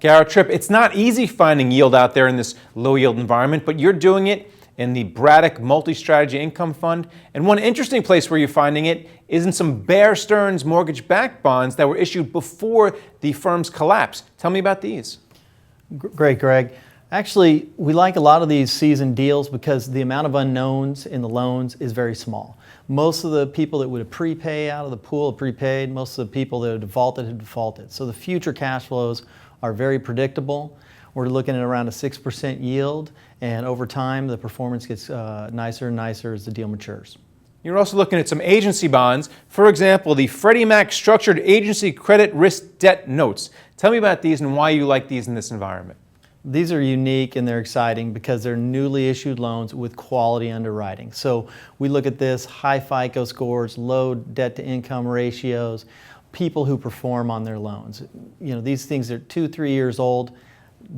Garrett Tripp, it's not easy finding yield out there in this low yield environment, but you're doing it in the Braddock Multi-Strategy Income Fund. And one interesting place where you're finding it is in some Bear Stearns mortgage-backed bonds that were issued before the firm's collapse. Tell me about these. Great, Greg. Actually, we like a lot of these seasoned deals because the amount of unknowns in the loans is very small. Most of the people that would prepay out of the pool have prepaid. Most of the people that have defaulted. So the future cash flows are very predictable. We're looking at around a 6% yield, and over time the performance gets nicer and nicer as the deal matures. You're also looking at some agency bonds. For example, the Freddie Mac Structured Agency Credit Risk Debt Notes. Tell me about these and why you like these in this environment. These are unique and they're exciting because they're newly issued loans with quality underwriting. So we look at this, high FICO scores, low debt to income ratios, people who perform on their loans. You know, these things are 2-3 years old,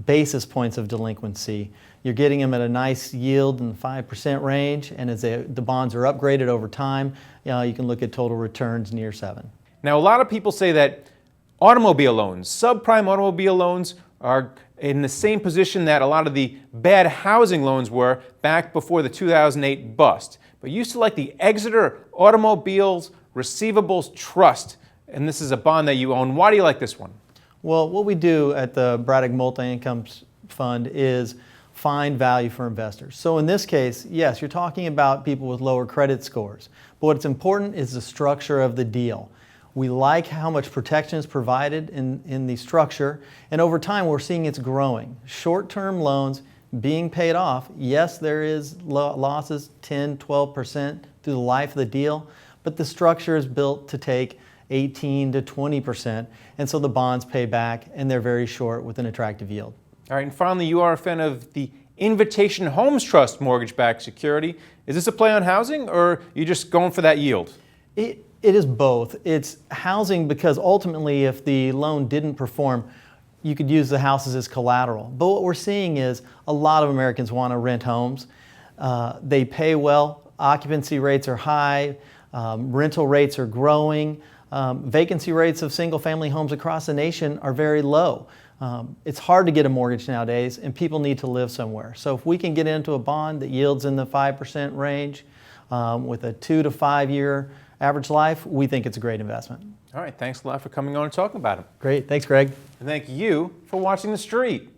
basis points of delinquency. You're getting them at a nice yield in the 5% range, and as the bonds are upgraded over time, you can look at total returns near 7. Now, a lot of people say that automobile loans, subprime automobile loans, are in the same position that a lot of the bad housing loans were back before the 2008 bust. But you select the Exeter Automobiles Receivables Trust, and this is a bond that you own. Why do you like this one? Well, what we do at the Braddock Multi-Income Fund is find value for investors. So in this case, yes, you're talking about people with lower credit scores. But what's important is the structure of the deal. We like how much protection is provided in the structure, and over time we're seeing it's growing. Short-term loans being paid off, yes, there is losses 10, 12% through the life of the deal, but the structure is built to take 18 to 20%, and so the bonds pay back and they're very short with an attractive yield. All right, and finally, you are a fan of the Invitation Homes Trust mortgage-backed security. Is this a play on housing, or are you just going for that yield? It is both. It's housing because ultimately if the loan didn't perform, you could use the houses as collateral. But what we're seeing is a lot of Americans want to rent homes. They pay well, occupancy rates are high, rental rates are growing, vacancy rates of single-family homes across the nation are very low. It's hard to get a mortgage nowadays, and people need to live somewhere. So if we can get into a bond that yields in the 5% range with a 2 to 5 year average life, we think it's a great investment. All right, thanks a lot for coming on and talking about it. Great, thanks Greg. And thank you for watching The Street.